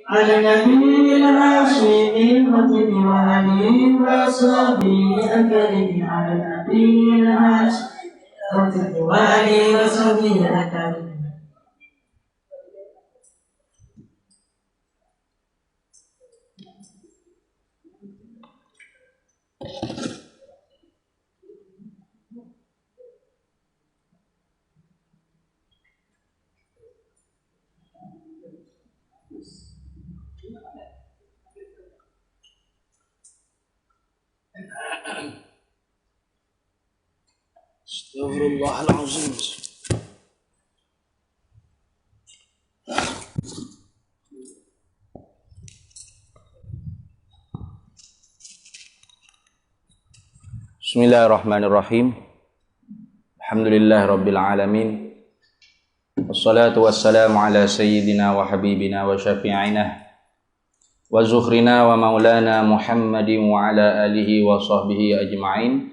على النبي الهاشمي الخطيب وعلي وصحبه الكريم على النبي الهاشمي الخطيب وعلي وصحبه الكريم. Astaghfirullahalazim. Bismillahirrahmanirrahim. Alhamdulillahirabbil alamin. Wassalatu wassalamu ala sayyidina wa habibina wa syafi'ina wa zukhrina wa maulana Muhammadin wa ala alihi wa sahbihi ajma'in.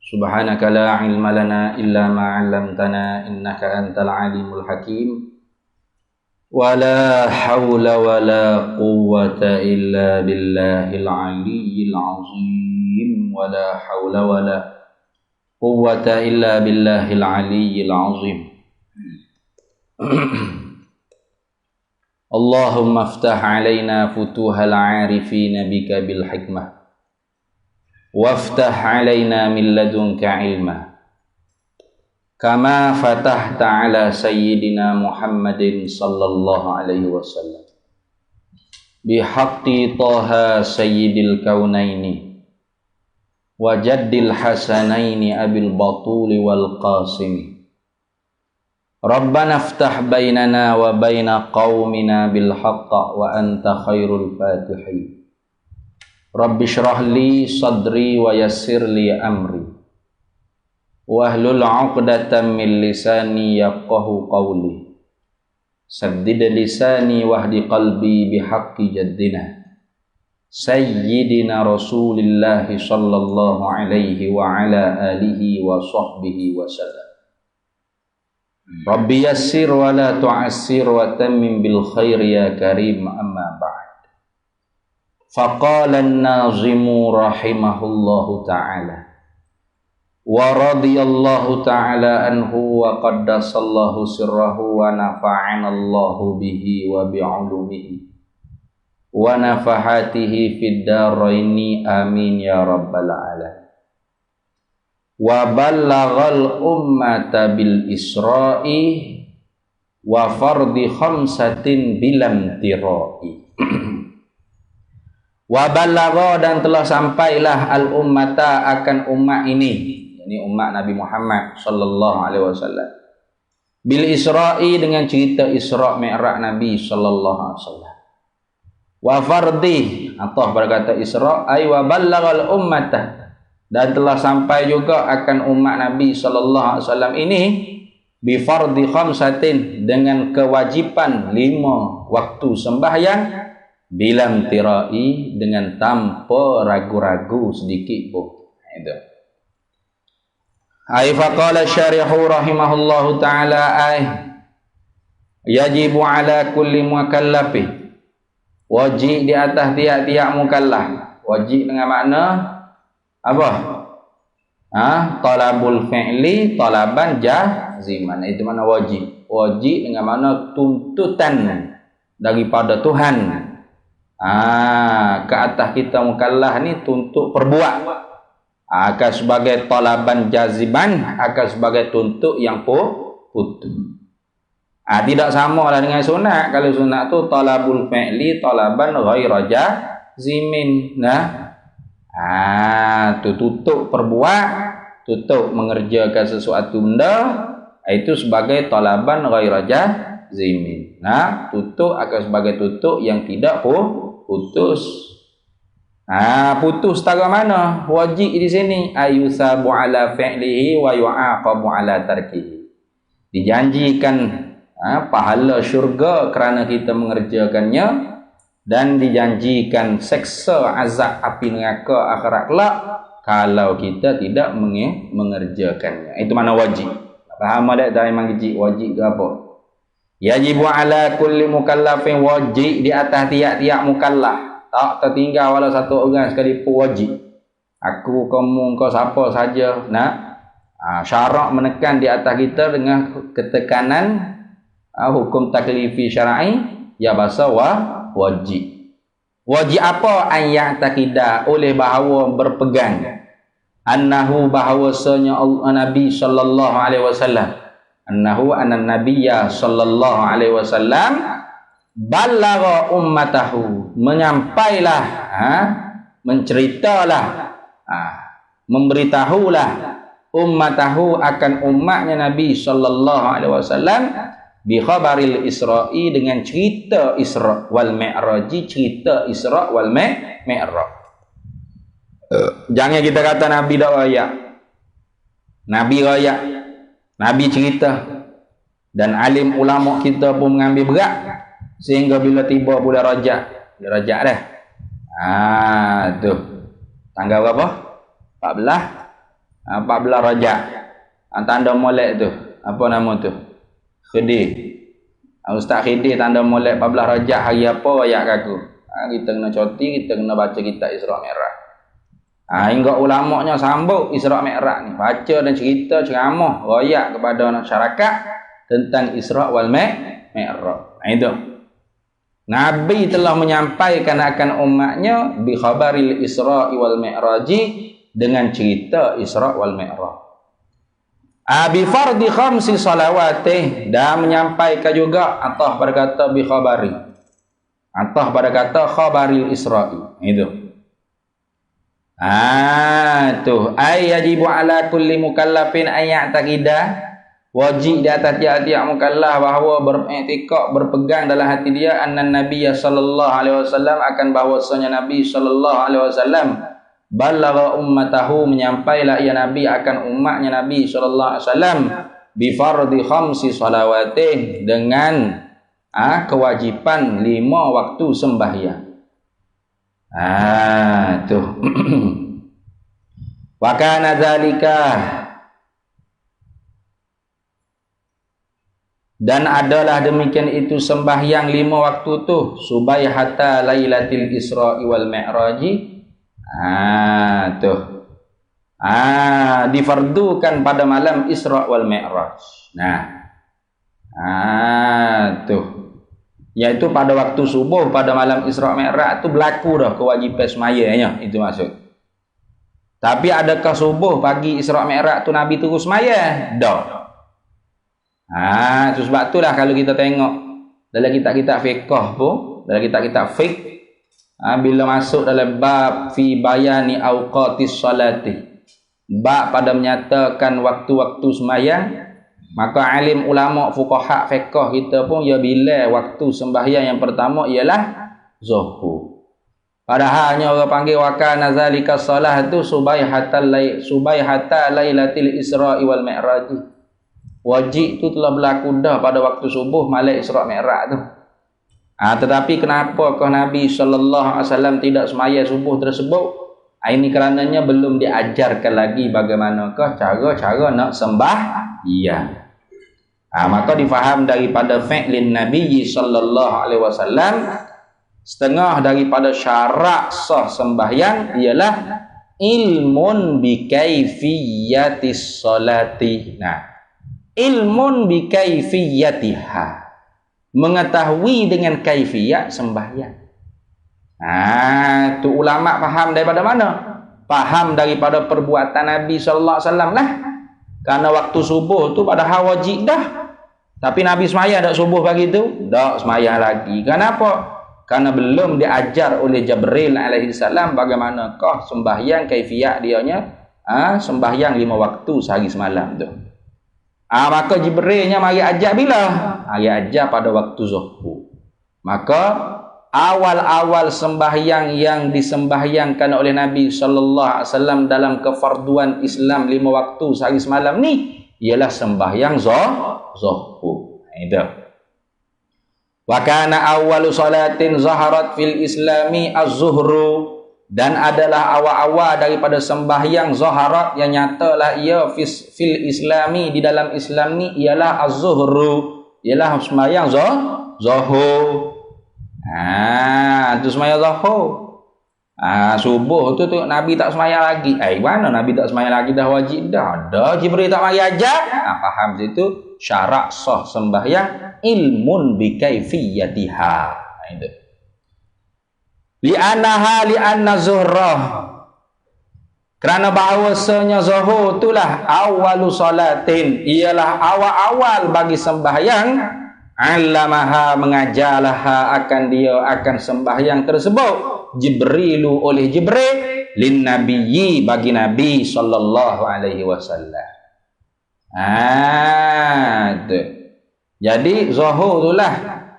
Subhanaka la ilma lana illa ma 'allamtana innaka antal alimul hakim. Wa la hawla wa la quwwata illa billahil aliyyil azim. Wa la hawla wa la quwwata illa billahil aliyyil azim. Allahumma aftah alaina futuhal 'arifina bika bil hikmah waftah alaina min ladunka ilma kama fatahta ala sayyidina Muhammadin sallallahu alaihi wasallam bihaqqi taha sayyidil kaunaini wa jaddil hasanaini abil batuli wal qasimi. Rabbana aftah bainana wa baina qaumina bil haqqa wa anta khairul fatihin. Rabbi shrah li sadri wa yassir li amri wahlul 'uqdatam min lisani yafqahu qawli saddid lisani wahdi qalbi bihaqqi jaddina sayyidina Rasulillah sallallahu alaihi wa ala alihi wa sahbihi wa sallam. Rabbi yassir wa la tu'assir wa tammim bil khair ya karim, amma ba'd. Faqala an-nazimu rahimahullahu ta'ala wa radiyallahu ta'ala anhu wa qaddasallahu sirrahu wa nafa'anallahu bihi wa bi'ulumihi wa nafahatihi fid daraini amin ya rabbal alamin. Wa ballaghal ummata bil isra'i wa fardi khamsatin bilam tirai. Wa ballagha, dan telah sampailah al ummata akan umat ini umat Nabi Muhammad sallallahu alaihi wasallam, bil isra'i dengan cerita Isra' Mi'raj Nabi sallallahu alaihi wasallam. Wa fardi, atau pada kata Isra' ay wa ballaghal ummata, dan telah sampai juga akan umat Nabi sallallahu alaihi wasallam ini bi fardi khamsatin, dengan kewajiban 5 waktu sembahyang, bilam tirai, dengan tanpa ragu-ragu sedikit pun. Itu. Ai faqala syarihu rahimahullahu taala ai yajibu ala kulli mukallafi, wajib di atas tiap-tiap mukallaf. Wajib dengan makna apa? Talabul fi'li talaban jaziman. Itu mana wajib. Wajib dengan makna tuntutan daripada Tuhan. Ke atas kita mukallaf ni tuntut perbuat. Akan sebagai talaban jaziban, akan sebagai tuntut yang putus. Tidak sama lah dengan sunat. Kalau sunat tu talabul fi'li talaban ghaira jazimin. Tu tutup perbuat, tutup mengerjakan sesuatu benda, itu sebagai talaban ghaira jazimin. Tutup akan sebagai tutup yang tidak putus. Putus taga mana? Wajib di sini ayusabu ala fi'lihi wa yu'aqabu ala tarkihi. Dijanjikan pahala syurga kerana kita mengerjakannya, dan dijanjikan seksa azab api neraka akhirat kelak kalau kita tidak mengerjakannya. Itu mana wajib. Faham tak dari mangji wajib ke apa? Yajibu ala kulli mukallafin, wajib di atas tiap-tiap mukallaf. Tak tertinggal walau satu orang sekalipun, wajib. Aku, kamu, kau siapa saja nak syarak menekan di atas kita dengan ketekanan hukum taklifi syar'i, ya bahasa wajib. Wajib apa? An ya'taqida, oleh bahawa berpegang, annahu bahawasanya Nabi sallallahu alaihi wasallam, annahu anan nabiyya sallallahu alaihi wasallam ballagha ummatahu, menyampailah, menceritalah, memberitahulah ummatahu akan umatnya Nabi sallallahu alaihi wasallam bi khabaril Isra'i, dengan cerita Isra wal Mi'raj, cerita Isra wal Mi'raj. Jangan kita kata Nabi dak royak. Nabi royak, Nabi cerita, dan alim ulama kita pun mengambil berat sehingga bila tiba bulan Rajab, dia rajak dah. Tu tanggal berapa? 14 Rajab. Tanda molek tu, apa nama tu? Khidir. Ustaz Khidir tanda molek 14 Rajab, hari apa ayat aku. Kita kena coti, kita kena baca kitab Isra Mi'raj. Hingga ulamanya sambut Isra Mi'raj ni, baca dan cerita ceramah royak kepada masyarakat tentang Isra wal Mi'raj. Itu Nabi telah menyampaikan akan umatnya bi khabaril Isra wal Mi'raj, dengan cerita Isra wal Mi'raj. Bi fardhi khamsi salawatih, dan menyampaikan juga atah pada kata bi khabari, atah pada kata khabaril Isra'i. Itu tu ay yajibu ala kulli mukallafin ay ya'taqida, wajib di atas tiap-tiap mukallaf bahawa beriktikad, berpegang dalam hati dia, annan nabiyya sallallahu alaihi wasallam, akan bahwasanya Nabi sallallahu alaihi wasallam ballagha ummatahu, menyampailah ia Nabi akan umatnya Nabi sallallahu alaihi wasallam bi fardhi khamsi salawatih, dengan kewajiban 5 waktu sembahyang. Tu wa kana dzalika, dan adalah demikian itu sembahyang 5 waktu tu subaihata lailatul Isra'i wal Mi'raj. Difardukan pada malam Isra wal Mi'raj. Yaitu pada waktu subuh pada malam Isra Mi'raj tu berlaku dah kewajipan semayanya, itu maksud. Tapi adakah subuh pagi Isra Mi'raj tu Nabi terus semaya? Dah. Tu sebab itulah kalau kita tengok dalam kitab-kitab fiqh pun, dalam kitab-kitab fiqh, bila masuk dalam bab fi bayani awqatis salati, bab pada menyatakan waktu-waktu sembahyang, maka alim ulama fuqaha fiqh kita pun ya bila waktu sembahyang yang pertama ialah zuhur. Padahalnya orang panggil wa kana zalika salah tu subaihata lailatul Isra wal Mi'raj. Wajib tu telah berlaku dah pada waktu subuh malam Isra Mi'raj tu. Tetapi kenapa Nabi sallallahu alaihi wasallam tidak semaya subuh tersebut? Ini kerananya belum diajarkan lagi bagaimanakah cara-cara nak sembahyang. Maka difaham daripada fi'lin Nabi sallallahu alaihi wasallam, setengah daripada syarat sah sembahyang ialah ilmun bi kaifiyatis salati. Ilmun bi kaifiyatiha, mengetahui dengan kaifiyat sembahyang. Tu ulama faham daripada mana? Faham daripada perbuatan Nabi sallallahu alaihi wasallam lah. Karena waktu subuh tu padahal wajib dah, tapi Nabi semaya dak subuh pagi tu? Dak semaya lagi. Kenapa? Karena belum diajar oleh Jibril alaihi salam bagaimanakah sembahyang kaifiyat dianya, sembahyang 5 waktu sehari semalam tu. Maka Jibrilnya mari ajar bila? Mari ajar pada waktu zuhur. Maka awal-awal sembahyang yang disembahyangkan oleh Nabi sallallahu alaihi wasallam dalam kefarduan Islam 5 waktu sehari semalam ni ialah sembahyang zuhur. Itu. Wa kana awwalu salatin zaharat fil islami az-zuhru, dan adalah awal-awal daripada sembahyang zaharat yang nyatalah ia fil islami, di dalam Islam ni ialah az-zuhru, ialah sembahyang zuhur. Tu sembahyang zuhur. Subuh tu Nabi tak sembahyang lagi. Mana Nabi tak sembahyang lagi, dah wajib dah. Ada Jibril tak mari ajar. Faham situ syarat sah sembahyang ilmun bi kaifiyatiha. Itu. Li'anna zuhrah. Kerana bahawasanya zuhur itulah awalu salatin, ialah awal-awal bagi sembahyang, allamaha mengajarlah akan dia akan sembahyang tersebut Jibrilu oleh Jibril lin nabiyyi bagi Nabi sallallahu alaihi wasallam. Jadi zuhur itulah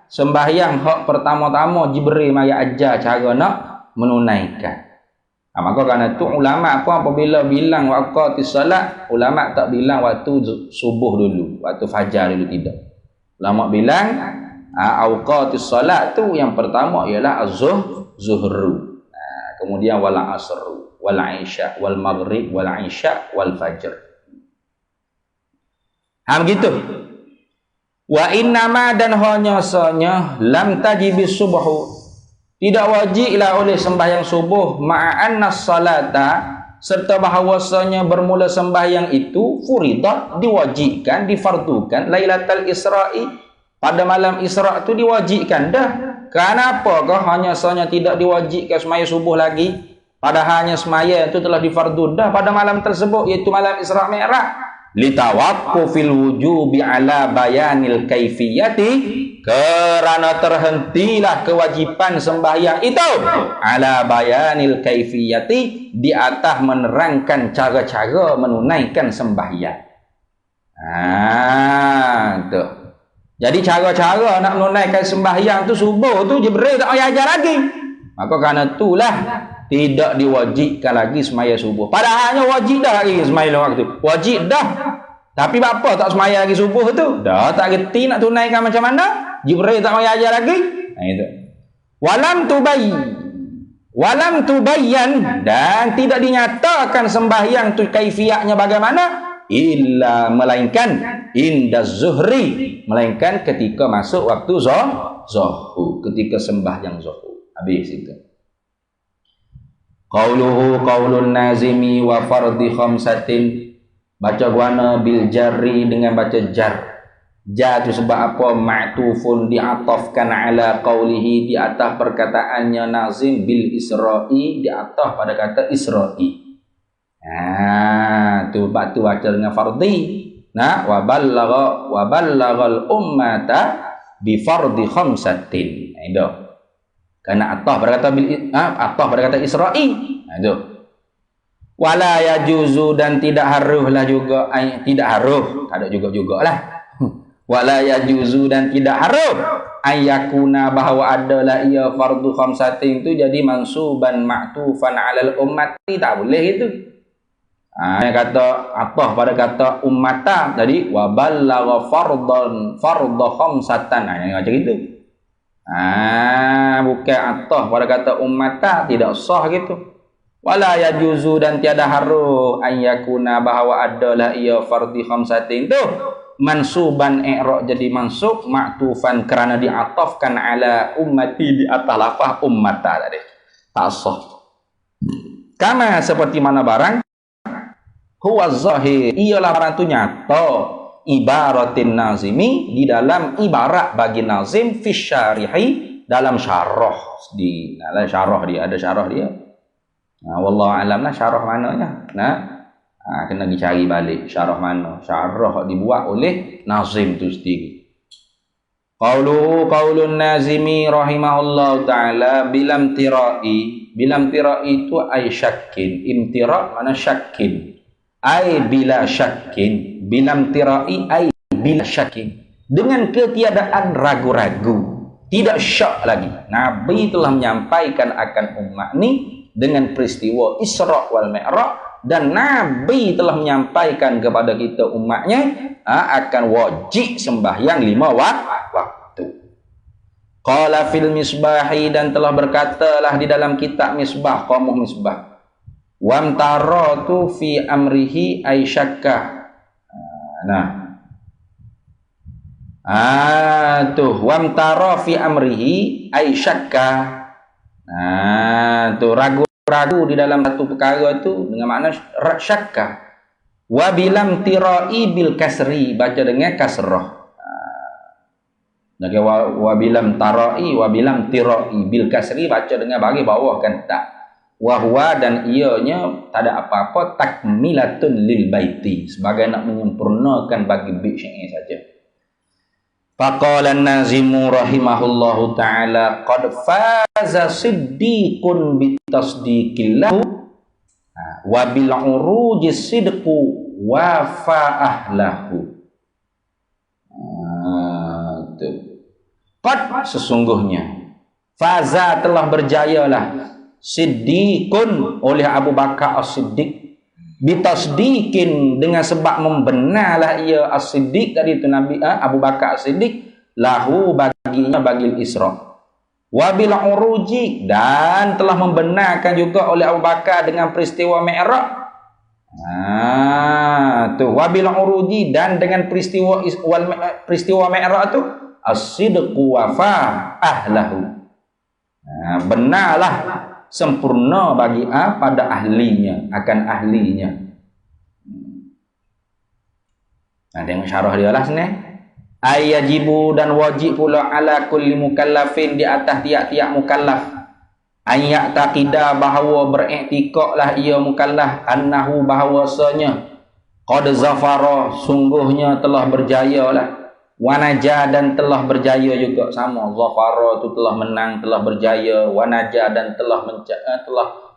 sembahyang hak pertama-tama Jibril mari ajar cara nak menunaikan. Maka kerana tu ulama pun apabila bilang waqti solat, ulama tak bilang waktu subuh dulu, waktu fajar dulu, tidak. Ulama bilang awqati solat tu yang pertama ialah az-zuhru. Kemudian wal asr, wal isya, wal maghrib, wal isya, wal fajr. Begitu. Wa innama dan hanya sanya lam tajibis subuhu, tidak wajiblah oleh sembahyang subuh ma'anna salata, serta bahawasanya bermula sembahyang itu furidat, diwajibkan, difardukan lailatul isra'i, pada malam Isra' itu diwajibkan dah. Kenapa kah hanya sahaja tidak diwajibkan semaya subuh lagi, padahalnya semaya itu telah difardu dah pada malam tersebut, iaitu malam Isra' Mi'raj. Litawaqqufil wujubi ala bayanil kaifiyati, kerana terhentilah kewajipan sembahyang itu ala bayanil kaifiyati, di atas menerangkan cara-cara menunaikan sembahyang. Tuh. Jadi cara-cara nak menunaikan sembahyang tu subuh tu Jibril tak payah ajar lagi. Maka kerana itulah tidak diwajibkan lagi semaya subuh. Padahalnya wajib dah lagi semaya waktu. Wajib dah. Tapi apa tak semaya lagi subuh tu? Dah tak reti nak tunaikan macam mana? Jibril tak payah ajar lagi. Itu. Walam tubayyan, dan tidak dinyatakan sembahyang tu kaifiatnya bagaimana, illa melainkan indaz zuhri, melainkan ketika masuk waktu zuhur, ketika sembahyang zuhur. Habis itu. Qauluhu qaulun nazimi wa fardhi khamsatin, baca guana bil jarri dengan baca jar. Jar tu sebab apa? Ma'tufun, diatafkan ala qaulihi, di atas perkataannya nazim, bil isra'i, di atas pada kata isra'i. Tu batu baca dengan fardhi. Wa ballaghal ummata bi fardhi khamsatin. Itu. Karena atah pada kata isra'i. Itu. Wala yajuzu, dan tidak haruslah juga, tidak harus, ada juga-jugalah. Wala yajuzu, dan tidak harus ayakuna, bahawa adalah ia fardhu khamsatin itu jadi mansuban ma'tufan 'alal ummati, tak boleh itu. Yang kata apa pada kata ummata tadi, wa ballagha fardhu khamsatan, yang macam itu. Bukan atah pada kata ummata, tidak sah gitu. Wala yajuzu, dan tiada harus ayakuna, bahawa adalah ia fardhu khamsatin itu mansuban i'ra, jadi mansub ma'tufan, kerana diatafkan ala ummati, di atas lafaz ummata tadi. Tak sah. Kama, seperti mana barang huwa zahir, ialah barang tu nyata, ibaratin nazimi, di dalam ibarat bagi nazim, fi syarihi, dalam syarah, di dalam syarah dia, ada syarah dia. Wallahu alam lah syarah mananya. Kena dicari balik syarah mana, syarah dibuat oleh nazim tu sendiri. Qaulun nazimi rahimahullah ta'ala bilam tirai itu ay syakkin, imtira mana syakkin, ay bila syakkin, bilam tirai ay bila syakkin, dengan ketiadaan ragu-ragu, tidak syak lagi. Nabi telah menyampaikan akan umat ni dengan peristiwa Isra wal Mi'raj, dan Nabi telah menyampaikan kepada kita umatnya akan wajib sembahyang 5 waktu. Qala fil misbahi, dan telah berkatalah di dalam kitab Misbah, Qamuh Misbah, wamtaratu fi amrihi ay syakka. Tuh wamtara fi amrihi ay syakka. Tuh ragu-ragu di dalam satu perkara tu dengan makna syakka. Wa bilam tirai bil kasri, baca dengan kasrah. Jadi wa bilam tarai wa bilam tirai bil kasri, baca dengan bagi bawah kan tak. Wa huwa, dan ianya tak ada apa-apa, takmilatun lil baiti, sebagai nak menyempurnakan bagi bait syair saja. Faqala an-nazimu rahimahullahu ta'ala qad faza siddiqun bitasdiqillah wa bil uruji sidqu wa fa ahlahu. Qad, sesungguhnya, faza, telah berjayalah, siddiqun, oleh Abu Bakar As-Siddiq, bitasdiqin, dengan sebab membenarlah ia As-Siddiq tadi itu Nabi Abu Bakar As-Siddiq, lahu, baginya, bagi Isra, wa bil uruji, dan telah membenarkan juga oleh Abu Bakar dengan peristiwa Mi'raj. Tuh wa bil uruji, dan dengan peristiwa Mi'raj tu as-sidqu wa fa ahlahu. Benarlah, sempurna bagi pada ahlinya, akan ahlinya. Tengok syarah dia lah sini. Ayajibu, dan wajib pula ala kulli mukallafin, di atas tiap-tiap mukallaf, ayat taqidah, bahawa beriktikadlah ia mukallaf, annahu, bahawasanya, qad zafara, sungguhnya telah berjaya lah, wanaja, dan telah berjaya juga, sama, zafara itu telah menang, telah berjaya, wanaja, dan telah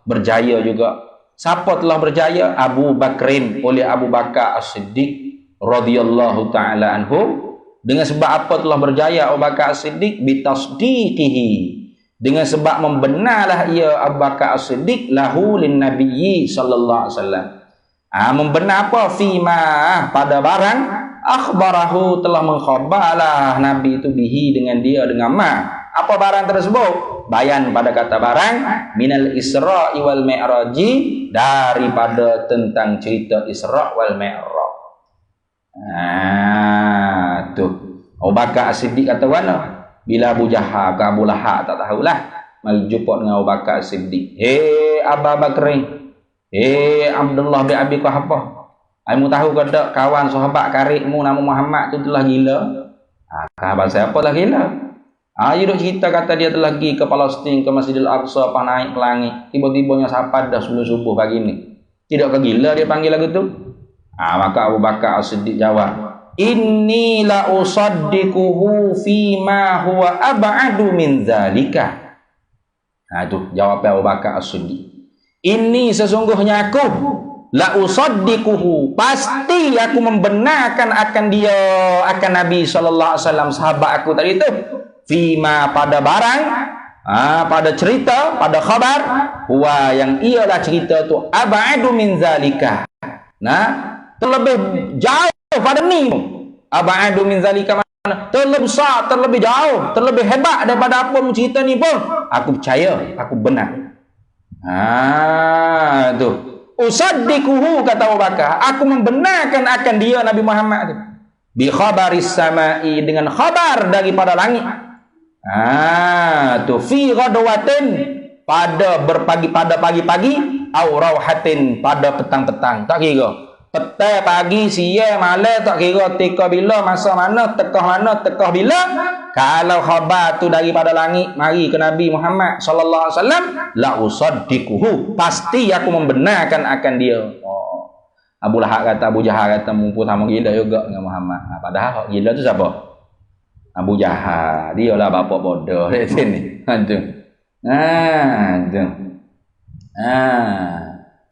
berjaya juga. Siapa telah berjaya? Abu Bakrin, oleh Abu Bakar As-Siddiq radhiyallahu taala anhu. Dengan sebab apa telah berjaya Abu Bakar As-Siddiq? Bitasdiqihi, dengan sebab membenarlah ia Abu Bakar As-Siddiq lahu lin nabiyyi sallallahu alaihi wasallam. Membenar apa? Fima, pada barang, akhbarahu, telah mengkhabarlah Nabi itu bihi, dengan dia, dengan apa barang tersebut? Bayan, pada kata barang, minal Isra'i wal Mi'raji, daripada tentang cerita Isra' wal Mi'raj. Tuh Abu Bakar As-Siddiq kata mana? Bila Abu Jahal ke Abu Lahab tak tahulah, mari jumpa dengan Abu Bakar As-Siddiq. Abu Bakar, Abdullah bin Abi Quhafah, kamu tahu ke tak kawan sahabat karibmu nama Muhammad tu telah gila? Khabar siapa telah gila? You duk cerita kata dia telah pergi ke Palestin, ke Masjidil Aqsa, pas naik ke langit, tiba-tibanya sahabat dah sebelum subuh pagi ni. Tidak ke gila dia panggil lagu tu? Maka Abu Bakar As-Siddiq jawab, inni la usaddiquhu fima huwa ab'adu min zalika. Itu jawab Abu Bakar As-Siddiq. Ini sesungguhnya aku la usaddiquhu, pasti aku membenarkan akan dia, akan Nabi sallallahu alaihi wasallam, sahabat aku tadi itu, fima, pada barang, pada cerita, pada khabar, huwa, yang ialah cerita tu, ab'adu min zalika, terlebih jauh pada ni. Ab'adu min zalika mana? Terlebih besar, terlebih jauh, terlebih hebat daripada apa cerita ni pun, aku percaya, aku benar. Tu usaddiquhu, kata Abu Bakar, aku membenarkan akan dia Nabi Muhammad tu, bi khabaris samai, dengan khabar daripada langit. Tu fi ghadwatin, pada pagi-pagi, au rauhatin, pada petang-petang, tak kira petang, pagi, siang, malam, tak kira teka bila, masa mana, tekah bila. Kalau khabar tu daripada langit mari ke Nabi Muhammad sallallahu alaihi wasallam, la usaddiquhu, pasti aku membenarkan akan dia. Abu Lahab kata, Abu Jahal kata, mumpu sama gila juga dengan Muhammad. Padahal gila tu siapa? Abu Jahal. Dia lah bapak bodoh di sini.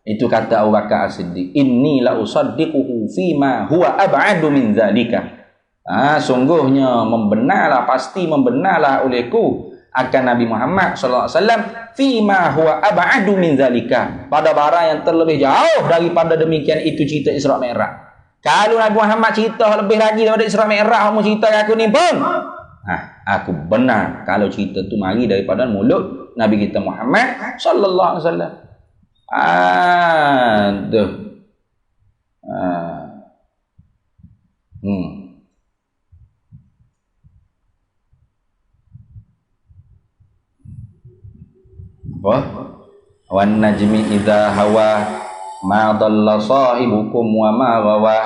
Itu kata Abu Bakar As-Siddiq, inni la usaddiquhu fima huwa ab'adu min zalika. Sungguhnya membenarlah, pasti membenarlah olehku akan Nabi Muhammad sallallahu alaihi wasallam, fima huwa ab'adu min zalika, pada barang yang terlebih jauh daripada demikian, itu cerita Isra Mi'raj. Kalau Nabi Muhammad cerita lebih lagi daripada Isra Mi'raj, kamu cerita aku ni pun, aku benar kalau cerita tu mari daripada mulut Nabi kita Muhammad sallallahu alaihi wasallam. Wah, wan najmi idza hawa ma dhalla sahibukum wa ma ghawa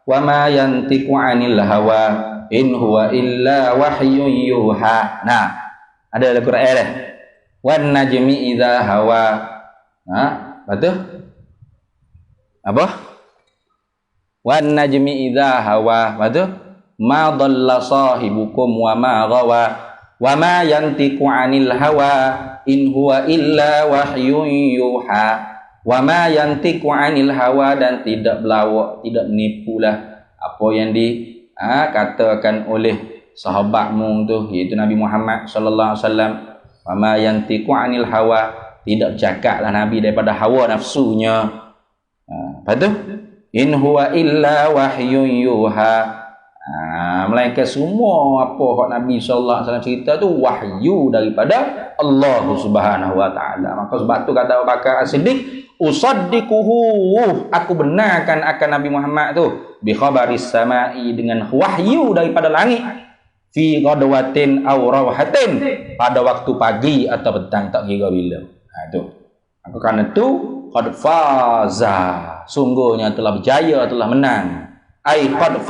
wa ma yantiqu 'anil hawa in huwa illa wahyun yuha. Nah, ada dalam Quran dah. Wan najmi idza hawa. Betul? Apa? Wan najmi idza hawa. Betul? Ma dhalla sahibukum wa ma ghawa wa ma yantiqu 'anil hawa in huwa illa wahyun yuha. Wa ma yantiqu 'anil hawa, dan tidak berlawak, tidak menipulah apa yang katakan oleh sahabatmu tu, iaitu Nabi Muhammad sallallahu alaihi wasallam. Wa ma yantiqu 'anil hawa, tidak bercakaplah Nabi daripada hawa nafsunya. Lepas tu in huwa illa wahyun yuha. Melainkan semua apa hak Nabi sallallahu alaihi wasallam cerita tu wahyu daripada Allah Subhanahu wa taala. Maka sebab tu kata Abu Bakar As-Siddiq, usaddiquhu, aku benarkan akan Nabi Muhammad tu, bi khabaris samai, dengan wahyu daripada langit, fi ghadwatin aw rawhatin, pada waktu pagi atau petang, tak kira bila. Tu. Maka kerana tu qad faza, sungguhnya telah berjaya, telah menang. Ai qad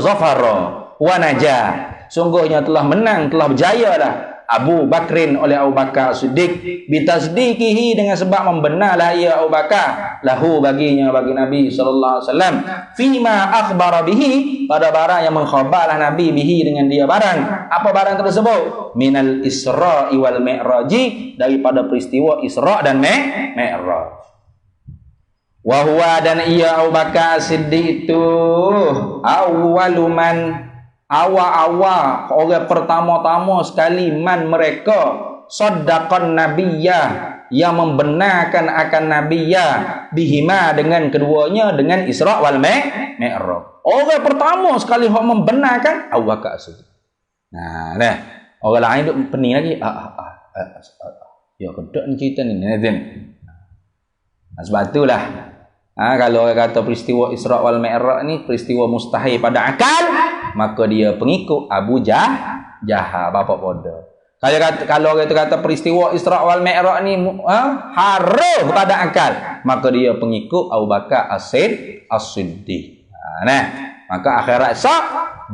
zafara wa najah, sungguhnya telah menang, telah berjaya dah Abu Bakrin oleh Abu Bakar Siddiq, bitasdiqihi, dengan sebab membenarlah ia Abu Bakar, lahu, baginya, bagi Nabi sallallahu alaihi wasallam, fima akhbara bihi, pada barang yang mengkhabarlah Nabi bihi, dengan dia barang. Apa barang tersebut? Minal Isra'i wal Mi'raji, daripada peristiwa Isra' dan Mi'raj. Wa huwa, dan ia Abu Bakar Siddiq itu awwaluman, awal-awal, orang pertama-tama sekali, man, mereka, saddaqan nabiyyah, yang membenarkan akan nabiyyah, bihima, dengan keduanya, dengan Isra' wal Mi'raj. Orang pertama sekali yang membenarkan Abu Bakar Siddiq. Nah, orang lain duk pening lagi. Ya, kedok ni cerita ni. Sebab itulah, kalau orang kata peristiwa Isra' wal Mi'raj ni peristiwa mustahil pada akal, maka dia pengikut Abu Jahal, bapak bodoh. Kalau orang itu kata peristiwa Isra' wal Mi'raj ni haram pada akal, maka dia pengikut Abu Bakar As-Siddiq. Maka akhirat esok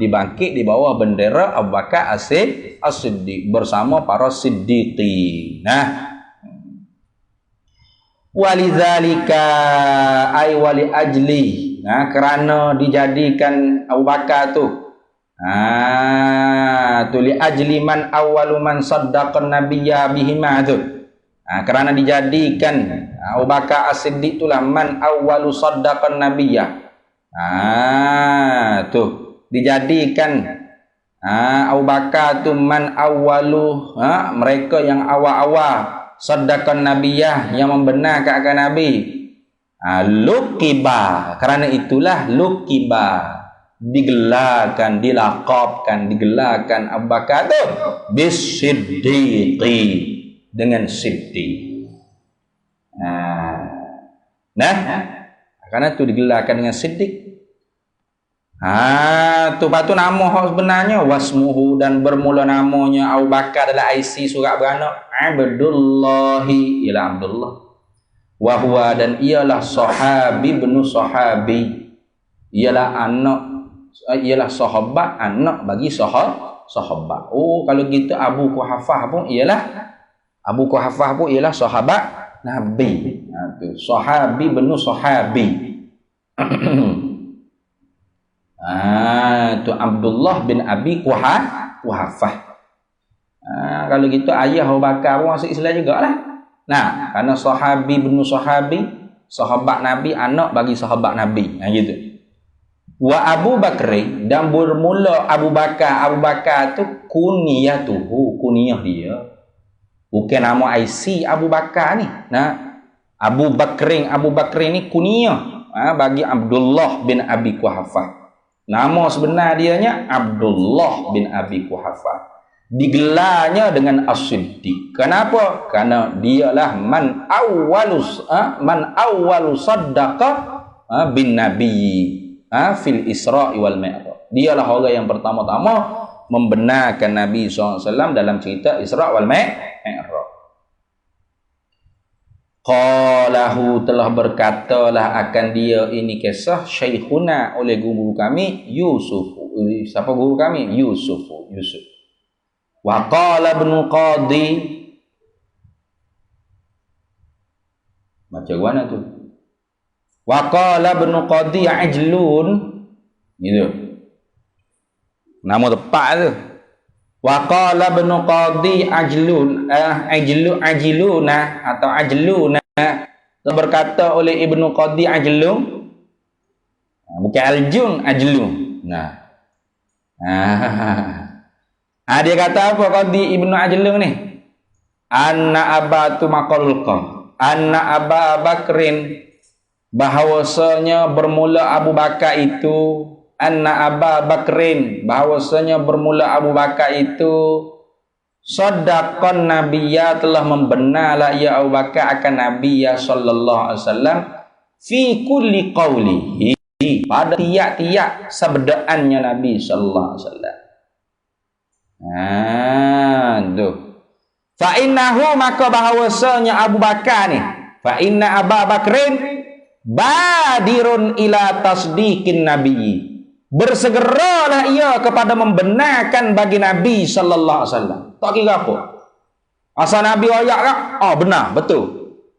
dibangkit di bawah bendera Abu Bakar As-Siddiq bersama para siddiqin. Walidzalika ay wali ajli, kerana dijadikan Abu Bakar tu, tu li ajli man awwalu man saddaqan nabiyya bihima tu, kerana dijadikan Abu Bakar As-Siddiq itulah man awwalu saddaqan nabiyya, tu dijadikan Abu Bakar tu man awwalu, mereka yang awal-awal saddaqan nabiyah, yang membenarkan akan Nabi. Luqiba, kerana itulah luqiba, digelarkan, dilaqabkan, digelarkan Abu Bakar tu bisiddiqi, dengan siddiq. Kerana tu digelarkan dengan siddiq. Tu patu nama hak sebenarnya wasmuhu, dan bermula namanya Abu Bakar adalah IC surat beranak Abdullahi, ialah Abdullah. Wa huwa, dan ialah sahabi benu sahabi, ialah anak, ialah sahabat anak bagi sahabat. Kalau gitu Abu Quhafah pun ialah sahabat Nabi. Tu sahabi benu sahabi. Tu Abdullah bin Abi Quhafah. Kalau gitu ayah Abu Bakar pun masuk Islam jugalah. Kerana sahabi benu sahabi, sahabat Nabi, anak bagi sahabat Nabi. Gitu. Wa Abu Bakri, dan bermula Abu Bakar tu kuniyatuhu, kuniyah dia, bukan nama IC Abu Bakar ni. Abu Bakri ni kuniyah bagi Abdullah bin Abi Quhafah. Nama sebenar dianya Abdullah bin Abi Quhafah. Digelarnya dengan As-Siddiq. Kenapa? Karena dialah man awwalu saddaqa bin Nabi fil Isra' wal Mi'raj. Dialah orang yang pertama-tama membenarkan Nabi SAW dalam cerita Isra' wal Mi'raj. qalahu telah berkatalah akan dia ini kisah syekhuna oleh guru kami Yusuf. Siapa guru kami? Yusuf. Wa qala ibn Qadi, baca mana tu? Wa qala ibn Qadi ajlun, gitu. Nama tepat tu. Wa qala ibn Qadi ajlun, ajluna atau ajluna, berkata oleh Ibnu Qadi ajlun, bukan aljun, ajlun. Nah, dia kata apa Qadi Ibnu Ajlun ni? Anna abatu maqalqa, anna Aba Bakrin, bahawasanya bermula Abu Bakar itu, anna Aba Bakrin, bahawasanya bermula Abu Bakar itu, saddaqan nabiyya, telah membenarlah ya Abu Bakar akan Nabi ya sallallahu alaihi wasallam, fi kulli qawlihi, pada tiap-tiap sabdaannya Nabi sallallahu alaihi wasallam. Tuh. Fa innahu, maka bahawasanya Abu Bakar ni, fa inna Aba Bakrin badirun ila tasdiqin nabiyyi, bersegeralah ia kepada membenarkan bagi Nabi sallallahu alaihi wasallam. Tak kira apa. Asal Nabi ayat kan? Oh benar, betul.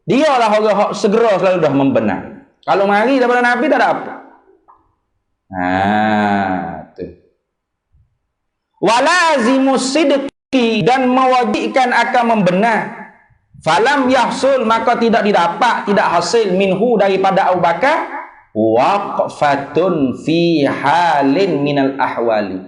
Dialah orang segera selalu dah membenar. Kalau mari daripada Nabi tak ada apa. Tu. Walazimus sidqi, dan mewajibkan akan membenar. Falam yahsul, maka tidak didapat, tidak hasil minhu daripada Abu Bakar waqfatun fi halin minal ahwali.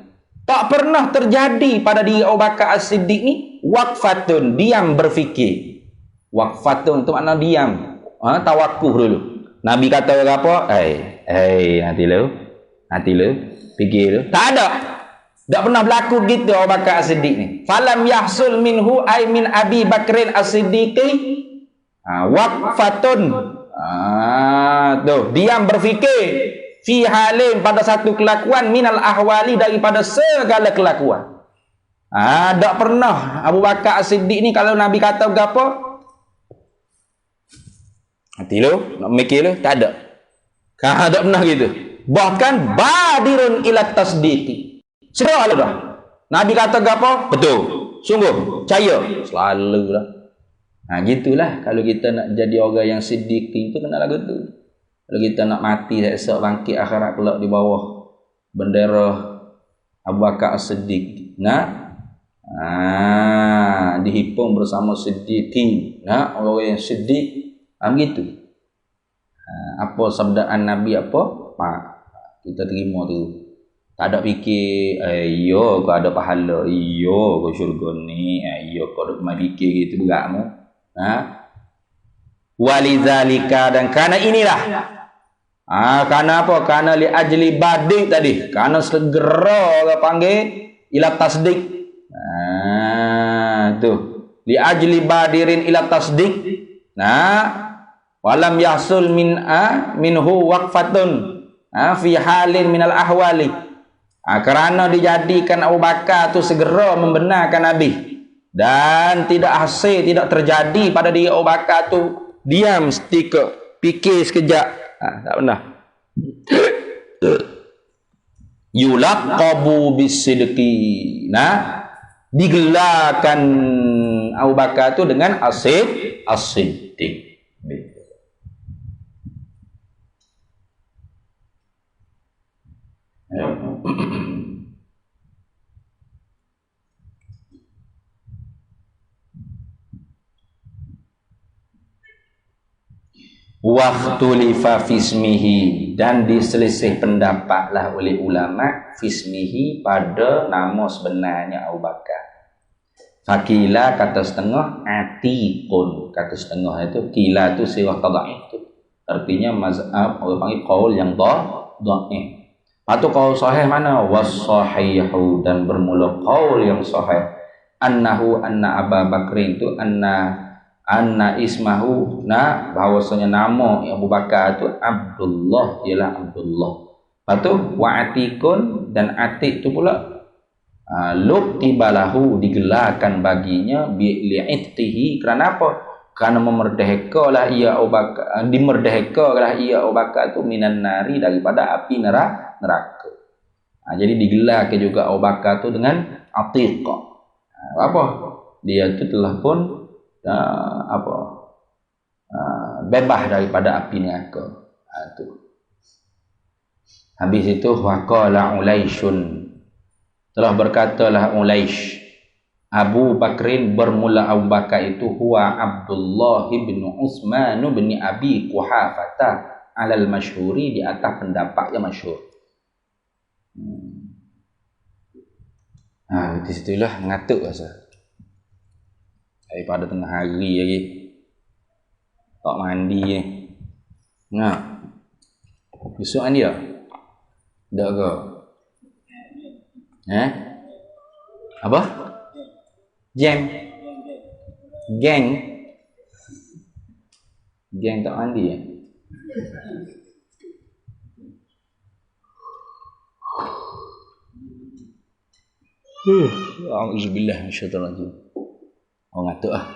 Tak pernah terjadi pada diri Abu Bakar As-Siddiq ni waqfatun, diam berfikir. Waqfatun tu makna diam, tawakkuf dulu. Nabi kata apa? Nanti lu fikir lu. Tak ada. Tak pernah berlaku gitu Abu Bakar As-Siddiq ni. Falam yahsul minhu ay min Abi Bakrin As-Siddiqi waqfatun. Tuh, diam berfikir fi halin, pada satu kelakuan minal ahwali, daripada segala kelakuan. Tak pernah Abu Bakar As-Siddiq ni kalau Nabi kata apa? Hati lu, nak mikir lu, tak ada. Tak pernah gitu. Bahkan badirun ila tasdiqi. Segera dah. Nabi kata apa? Betul. Sungguh. Percaya. Selalu lah. Gitulah kalau kita nak jadi orang yang siddiqi itu kena lagu tu. Kalau kita nak mati esok bangkit akhirat kelak di bawah bendera Abu Bakar As-Siddiq. Dihimpun bersama siddiqin. Orang yang siddiq. Begitu. Apa sabdaan Nabi apa? Kita terima tu. Tak ada fikir, kau ada pahala, kau syurga ni, kau ada fikir gitu beratmu. Walizalika, dan karena inilah. Karena apa? Karena li ajli badik tadi. Karena segera orang panggil ila tasdik. Tuh. Li ajli badirin ila tasdik. Walam yahsul minhu waqfatun fi halin minal ahwali. Kerana dijadikan Abu Bakar tu segera membenarkan Nabi, dan tidak hasil, tidak terjadi pada diri Abu Bakar tu diam setika, fikir sekejap. Tak pernah. Yulaqabu bisidqi. Digelarkan Abu Bakar tu dengan as-siddiq. Waktulifa fismihi, dan diselisih pendapatlah oleh ulama fismihi, pada nama sebenarnya Abu Bakar. Fakila kata setengah, atiqun kata setengah. Itu kila tu sirah tada'if tu, artinya mazhab orang panggil qaul yang dha'if. Atau qaul sahih mana? Was-sahihu, dan bermula qaul yang sahih, annahu anna Abu Bakrin tu anna ismahu, bahawasanya nama Abu Bakar tu Abdullah, ialah Abdullah. Lepas tu wa'atikun, dan atik tu pula luktibalahu, digelarkan baginya bi'li'ittihi, kerana apa? Karena memerdekalah ia Abu Bakar, dimerdekalah ia Abu Bakar tu minan nari daripada api neraka. Jadi digelar ke juga Abu Bakar tu dengan Atiq. Apa? Dia tu telah pun bebas daripada api neraka. Tu. Habis itu waqala Ulaisyun, telah berkatalah Ulaish, Abu Bakrin bermula Abu Bakar itu huwa Abdullah bin Utsman bin Abi Quhafah alal masyhuri, di atas pendapat yang masyhur. Di situlah ngantuk rasa. Daripada tengah hari lagi. Tak mandi ni. Besok kan dia? Tak ke? Apa? Jam. Geng tak mandi ya? Auzubillah minasyaitonir rajim. Ngantuk ah.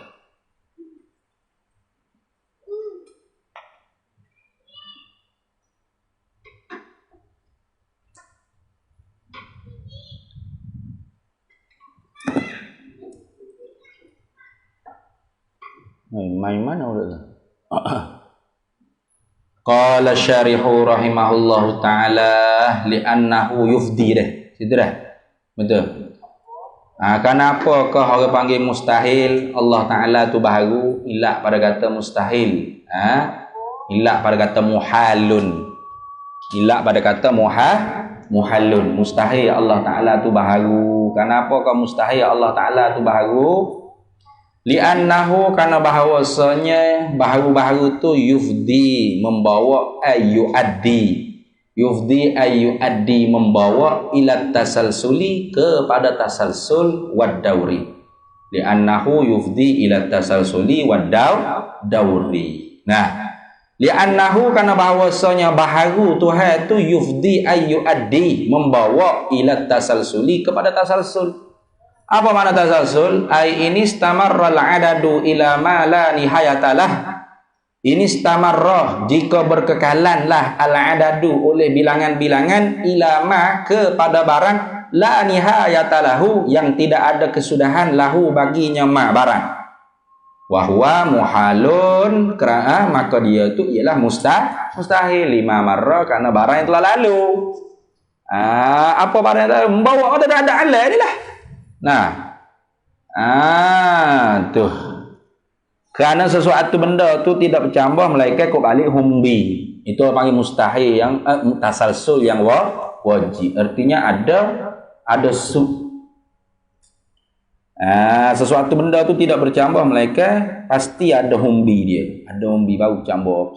Main mana udah tu? Qala syarihu rahimahullahu ta'ala li'annahu yufdi dah. Situ dah. Betul. Kenapa kau orang panggil mustahil? Allah Ta'ala tu baharu ilak pada kata mustahil. Ilak pada kata muhalun. Ilak pada kata muhalun. Mustahil Allah Ta'ala tu baharu. Kenapa kau mustahil Allah Ta'ala tu baharu? Li'annahu, karena bahawasanya baharu-baharu tu yufdi, membawa ayyuaddi. Yufdi ayyuaddi, membawa ila tasalsuli, kepada tasalsul wad dauri. Li'annahu yufdi ila tasalsuli wad dauri. Li'annahu, karena bahawasanya baharu Tuhan tu yufdi ayyuaddi, membawa ila tasalsuli, kepada tasalsul. Apa makna tasalsul? Ai ini istamarra al-adadu ila ma la nihayatalah. Ini istamarra, jika berkekalanlah al-adadu, oleh bilangan-bilangan, ila ma, kepada barang, la nihayatalahu, yang tidak ada kesudahan, lahu, baginya ma barang. Wa huwa muhalun, kerana maka dia tu ialah mustahil, lima marra, karena barang yang telah lalu. Apa barang yang telah lalu? Membawa ada alai ni lah. Tuh. Kerana sesuatu benda tu tidak bercambah melainkan kau balik humbi. Itu panggil mustahil, yang tasalsul yang wajib. Artinya ada sesuatu benda tu tidak bercambah melainkan pasti ada humbi dia. Ada humbi baru cambah.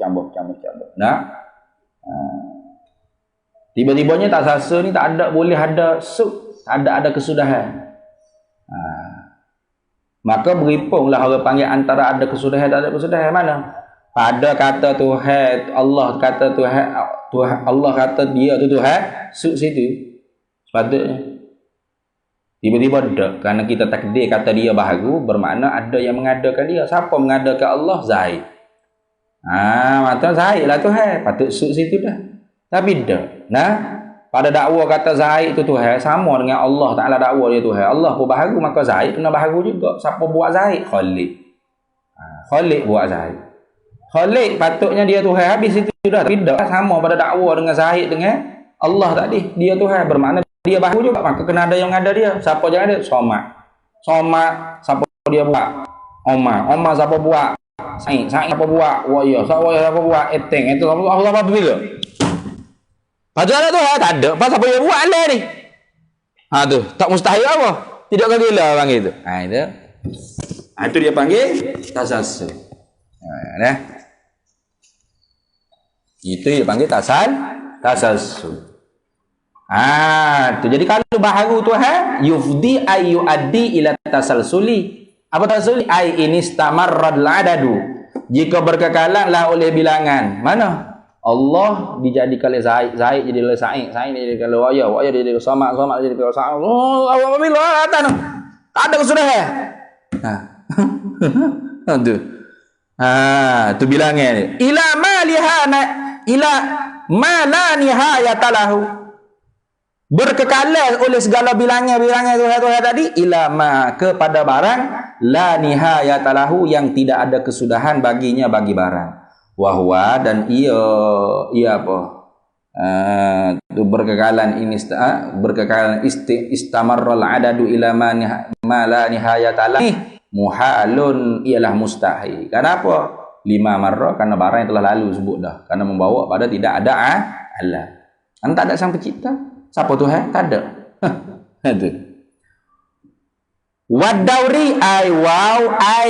Tiba-tibanya tasalsul ni tak ada, boleh ada ada kesudahan. Maka beripunglah orang panggil antara ada kesudahan dan ada kesudahan mana? Pada kata Tuhan, Allah kata Tuhan, Allah kata dia tu Tuhan, situ. Sepatutnya. Tiba-tiba ada, kerana kita takdir kata dia baharu, bermakna ada yang mengadakan dia. Siapa mengadakan Allah? Zaid. Maka Zaid lah Tuhan, patut situ dah. Tapi dah. Pada dakwa kata Zaid itu Tuhan, sama dengan Allah Ta'ala dakwa dia Tuhan. Allah pun baharu, maka Zaid kena baharu juga. Siapa buat Zaid? Khalik. Khalik buat Zaid. Khalik patutnya dia Tuhan, habis itu sudah. Tidak sama pada dakwa dengan Zaid dengan Allah tadi. Dia Tuhan, bermakna dia baharu juga, maka kena ada yang ada dia. Siapa yang ada? Somad, siapa dia buat? Omar siapa buat? Said siapa buat? Waya siapa buat? Eteng itu Allah apa bila? Padahal tu tak ada. Pasal apa dia buat lah ni? Tu tak mustahil apa? Tidak gila panggil tu. Itu dia panggil tasalsul. Itu dia panggil tasalsul. Tu jadi kalau baharu tu yufdi ayu addi ila tasalsuli. Apa tasalsuli? Ai ini istamarrad al-adadu. Jika berkekalan lah oleh bilangan. Mana? Allah dijadikan oleh Zaid jadi oleh Sa'id dijadikan oleh Waya jadi oleh Samad jadi oleh Sa'id. Apabila tak ada kesudahan. Tu. Tu bilangnya ila ma la nihayata lahu. Berkekalan oleh segala bilangnya Tuhan tadi ila ma kepada barang la nihayata lahu yang tidak ada kesudahan baginya bagi barang. Wahwa dan ia apa? Itu berkekalan ini berkekalan istamarral adadu ila ma la nihayata lahu muhalun ialah mustahil. Kenapa? 5 marrah karena barang yang telah lalu sebut dah. Karena membawa pada tidak ada Allah. Tak ada sang pencipta. Siapa Tuhan? Tak ada. Itu. Wadauri ai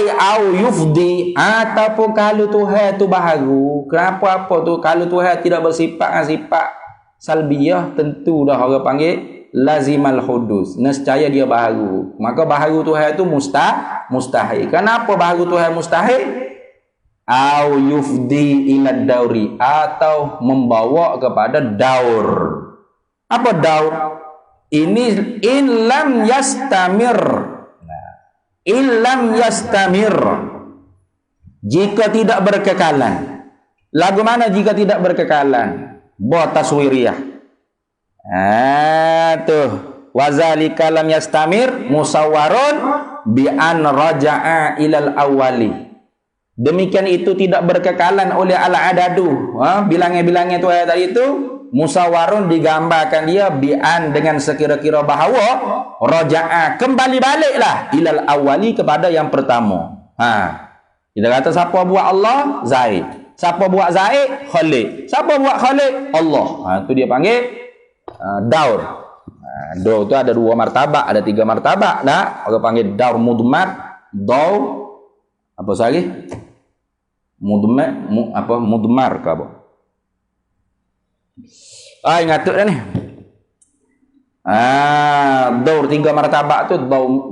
au yufdi ataupun kalau Tuhan tu baharu. Kenapa apa tu? Kalau Tuhan tidak bersifat sifat salbiyah, tentu dah orang panggil lazimal hudus. Nescaya dia baharu. Maka baharu Tuhan tu mustahil. Kenapa baharu Tuhan mustahil? Au yufdi ila dauri, atau membawa kepada daur. Apa daur? Ini in lam yastamir. In lam yastamir, jika tidak berkekalan. Lagu mana jika tidak berkekalan? Ba taswiriyah. Tuh wazalika lam yastamir musawwarun bi an raja'a ilal awwali. Demikian itu tidak berkekalan oleh al-adadu. Bilangnya-bilangnya itu ayat tadi itu musawwarun digambarkan dia bi'an dengan sekira-kira bahawa raja'a kembali baliklah ilal awwali kepada yang pertama. Kita kata siapa buat Allah? Zaid. Siapa buat Zaid? Khaliq. Siapa buat Khaliq? Allah. Itu dia panggil daur. Daur itu ada 2 martabak, ada 3 martabak. Orang panggil daur mudmar, daur apa lagi? Mudmar ke apa? Ngatuk dah ni. Daur 3 martabak tu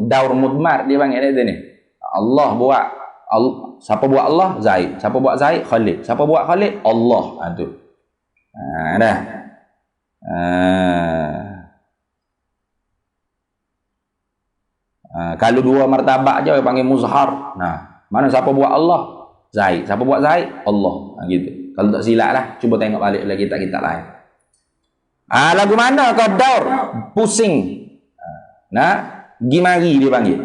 daur mudmar dia panggil dia ni. Allah buat. Siapa buat Allah? Zaid. Siapa buat Zaid? Khaliq. Siapa buat Khaliq? Allah. Tu. Dah. Kalau 2 martabak je dia panggil muzhar. Mana siapa buat Allah? Zaid. Siapa buat Zaid? Allah. Gitu. Kalau tak silap lah, cuba tengok balik lagi kitab-kitab lain. Lagu mana kau daur? Pusing. Gimari dia panggil.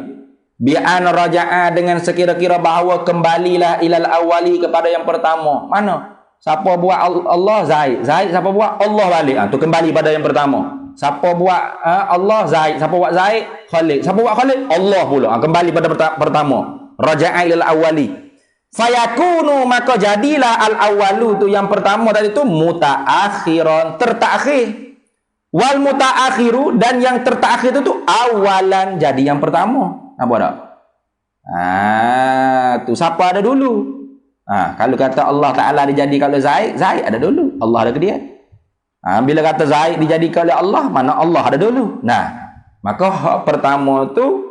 Bi'an raja'a dengan sekira-kira bahawa kembalilah ilal awali kepada yang pertama. Mana? Siapa buat Allah? Zaid. Zaid siapa buat? Allah balik. Tu kembali pada yang pertama. Siapa buat Allah? Zaid. Siapa buat Zaid? Khaliq. Siapa buat Khaliq? Allah pula. Kembali pada pertama. Raja'a ilal awali. Fayakunu, maka jadilah al-awwalu tu yang pertama tadi tu mutaakhiran, tertakhir. Wal mutaakhiru, dan yang tertakhir itu tu awalan, jadi yang pertama. Nampak tak? Tu siapa ada dulu? Kalau kata Allah Ta'ala dijadikan oleh Zaid, Zaid ada dulu. Allah ada ke dia. Bila kata Zaid dijadikan oleh Allah, mana Allah ada dulu. Maka hak pertama tu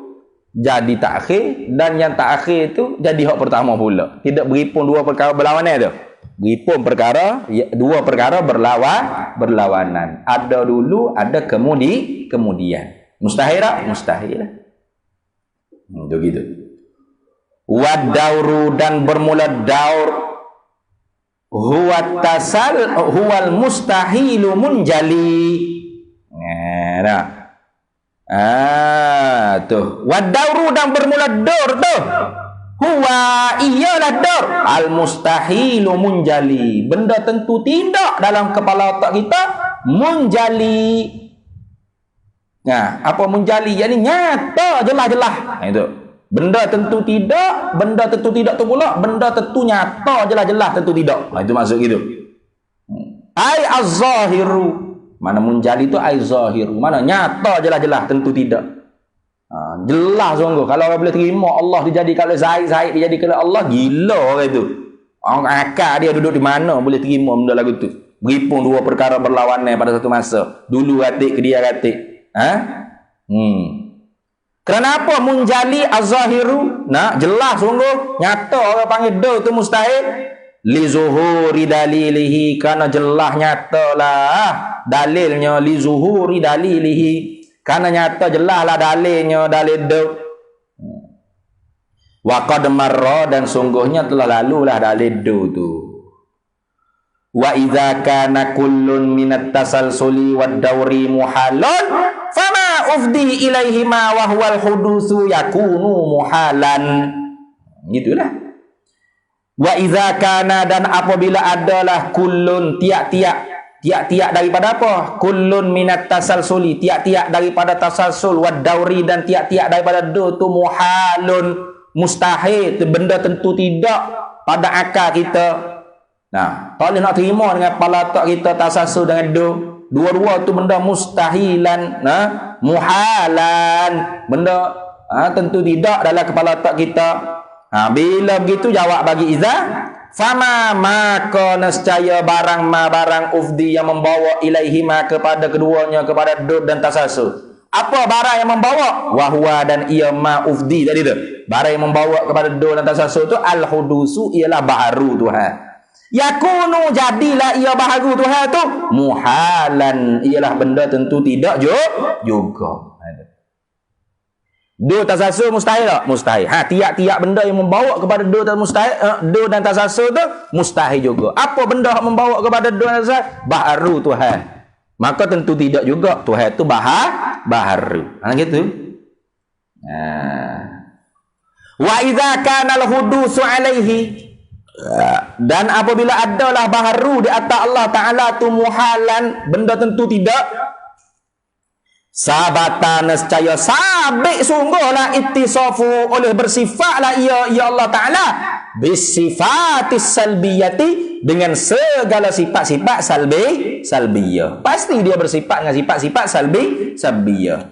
jadi takhir, dan yang takhir itu jadi hak pertama pula. Tidak berhimpun 2 perkara berlawanan tu. Berhimpun perkara, 2 perkara berlawanan. Ada dulu, ada kemudian. Mustahil tak? Mustahil lah. Gitu. Wadauru, dan bermula daur. Huwal mustahilu munjali. Tuh. Wadauru, dan bermula daur tu. Huwa iyalah daur. Al mustahilu munjali. Benda tentu tidak dalam kepala otak kita munjali. Apa munjali? Jadi nyata, jelas-jelas. Itu. Benda tentu tidak tu pula benda tentu nyata, jelas-jelas tentu tidak. Itu maksud gitu. Ai az-zahiru. Mana munjali itu ai zahiru. Mana nyata, jelas-jelas tentu tidak. Jelas sungguh. Kalau orang boleh terima Allah dijadikan oleh Zaid, Zaid dijadikan oleh Allah, gila orang itu. Orang akal dia duduk di mana boleh terima benda lagu tu. Berhimpun 2 perkara berlawanan pada satu masa. Dulu ratik ke dia ratik. Kenapa munjali az-zahiru? Jelas sungguh. Nyata orang panggil do tu mustahil. Li zuhuri dalilihi, karena jelas nyata lah dalilnya. Li zuhuri dalilihi, karena nyata jelas lah dalilnya, dalil do. Wa qad marra, dan sungguhnya telah lalulah dari do tu. Wa idza kana kullun minat tasalsuli wad dawri muhalun fama ufdi ilaihi ma wa huwal hudusu yakunu muhalan. Gitulah. Wa idza kana, dan apabila adalah kullun tiap-tiap daripada apa? Kullun minat tasalsuli, tiap-tiap daripada tasalsul wad dawri, dan tiap-tiap daripada do tu muhalun, mustahil, benda tentu tidak pada akal kita. Nah, tak boleh nak terima dengan kepala otak kita tasasul dengan do. Dua-dua tu benda mustahilan, muhalan, benda tentu tidak dalam kepala otak kita. Bila begitu jawab bagi iza, fama maka nescaya barang ufdi yang membawa ilaihima kepada keduanya, kepada do dan tasasul. Apa barang yang membawa? Wahwa, dan ia ma ufdi tadi tu. Barang yang membawa kepada do dan tasasul tu al-hudusu, ialah baharu Tuhan. Yakunu, jadilah ia baharu Tuhan tu muhalan, ialah benda tentu tidak juga. Do tasasul mustahil tak? Mustahil. Tiap-tiap benda yang membawa kepada do dan mustahil, do dan tasasul tu mustahil juga. Apa benda yang membawa kepada do dan tasasul? Baharu Tuhan. Maka tentu tidak juga Tuhan itu baharu. Gitu. Wa idza kana al-hudusu alaihi, dan apabila adalah baharu di atas Allah Ta'ala tu muhalan, benda tentu tidak, sabata nescaya sabik sungguhlah ittisafu, oleh bersifatlah ia Allah Ta'ala bisifatis salbiyati, dengan segala sifat-sifat salbiyah. Pasti dia bersifat dengan sifat-sifat salbiyah.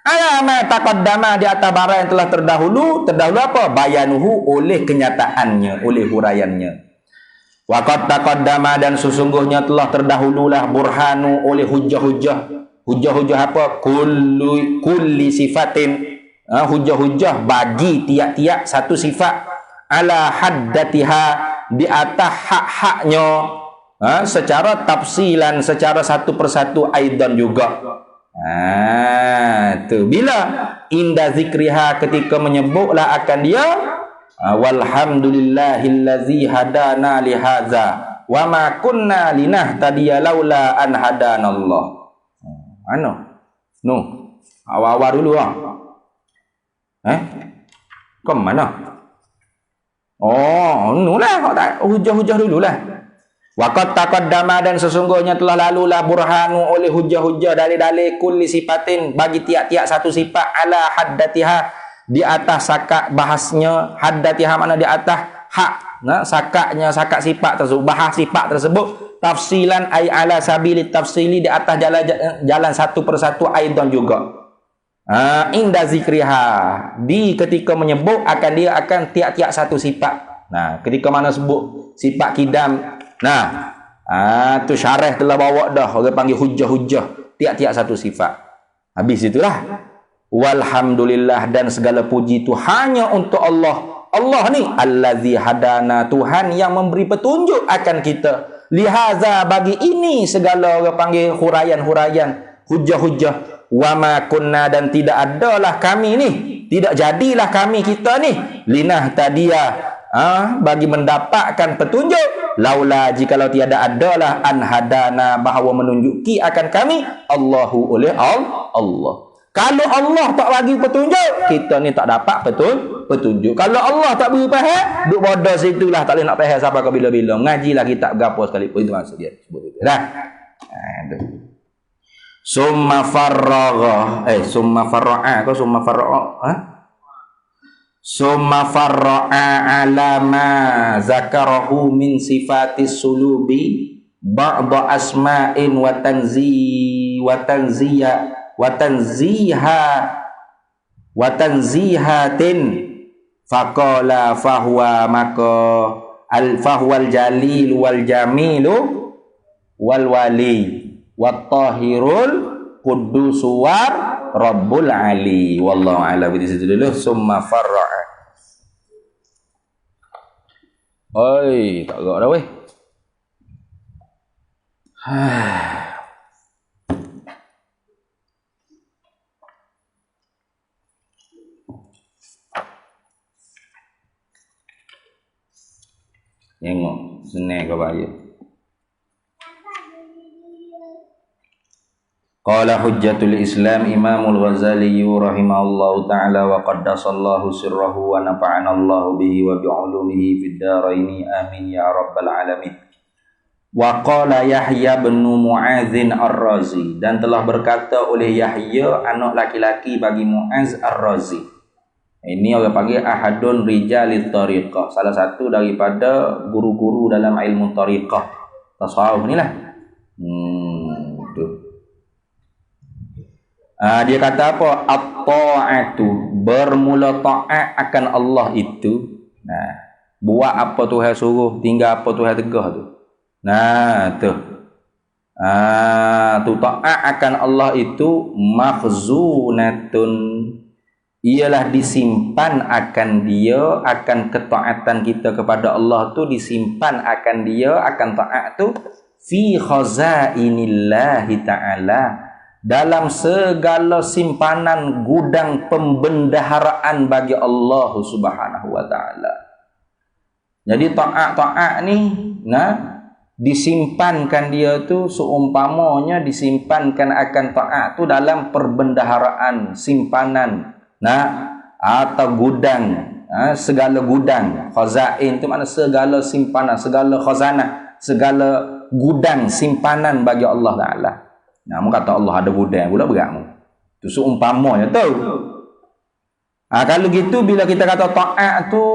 Alama taqaddama, di atas barang yang telah terdahulu apa? Bayanuhu, oleh kenyataannya, oleh huraiannya. Wa qad taqaddama, dan sesungguhnya telah terdahululah burhanu, oleh hujah-hujah apa? Kulli sifatin, hujah-hujah bagi tiap-tiap satu sifat, ala haddatiha, di atas hak-haknya, secara tafsilan, secara satu persatu aidan juga. Tu bila inda zikriha, ketika menyebutlah akan dia, walhamdulillahillazi hadana lihaza wa ma kunna linahtadiya laula an hadanallah. Awal-awal dulu Kau mana? Hujah-hujah dululah. Waqad taqaddama, dan sesungguhnya telah lalulah burhanu, oleh hujah-hujah dalil-dalil kulli sifatin, bagi tiap-tiap satu sifat, ala haddatiha, di atas sakak bahasnya. Haddatiha mana di atas hak, sakaknya, sakak sifat tersebut, bahas sifat tersebut. Tafsilan ay ala sabili tafsili, di atas jalan satu persatu aidan juga. Inda zikriha, di ketika menyebut akan dia akan tiap-tiap satu sifat. Ketika mana sebut sifat kidam, tu syarah telah bawa dah, orang panggil hujah-hujah, tiap-tiap satu sifat. Habis itulah. Walhamdulillah, dan segala puji itu hanya untuk Allah. Allah ni allazi hadana, Tuhan yang memberi petunjuk akan kita. Lihaza, bagi ini segala orang panggil huraian-huraian, hujah-hujah. Wa ma kunna, dan tidak adalah kami ni, tidak jadilah kami kita ni, linah tadia, bagi mendapatkan petunjuk, laula, jikalau tiada adalah an hadana, bahawa menunjuki akan kami, Allahu, oleh Allah. Kalau Allah tak bagi petunjuk, kita ni tak dapat petunjuk. Kalau Allah tak beri faham, duk bodoh situlah, tak boleh nak faham sampai ke bila-bila. Mengajilah kitab gapo sekalipun, itu maksud dia. Sebut itu dah. Summa farra'a ala ma zakarahu min sifatis sulubi ba'da asma'in wa tanzihatin faqala fahuwa, maka al-fahwal jalil wal jamilu wal wali wattahirul quddus war rabbul ali. Wallahu a'lam. Di situ dulu. Summa farra'a. Tak gerak dah weh. Tengok senang ke bahaya. Qala hujjatul Islam Imamul Ghazali rahimahullahu taala wa qaddasallahu sirrahu wa nafa'ana Allahu bihi wa bi'ulumihi fid dharain amin ya rabbal alamin. Wa qala Yahya bin Mu'adzin Ar-Razi, dan telah berkata oleh Yahya anak laki-laki bagi Mu'az Ar-Razi. Ini orang panggil ahadun rijalit tariqah, salah satu daripada guru-guru dalam ilmu tariqah tasawuf inilah. Dia kata apa? At-ta'atu, bermula ta'at akan Allah itu. Nah, buat apa Tuhan suruh, tinggal apa Tuhan tegah tu. Nah, tu. Tu ta'at akan Allah itu makhzunatun, ialah disimpan akan dia, akan ketaatan kita kepada Allah tu disimpan akan dia, akan taat tu fi khazainillahi ta'ala, dalam segala simpanan gudang pembendaharaan bagi Allah Subhanahu wa taala. Jadi taat-taat ni disimpankan dia tu seumpamanya disimpankan akan taat tu dalam perbendaharaan, simpanan atau gudang, segala gudang. Khazain tu makna segala simpanan, segala khazanah, segala gudang simpanan bagi Allah Taala. Mu kata Allah ada gudang pula beratmu. Tu seumpamanya tu. Kalau gitu bila kita kata taat tu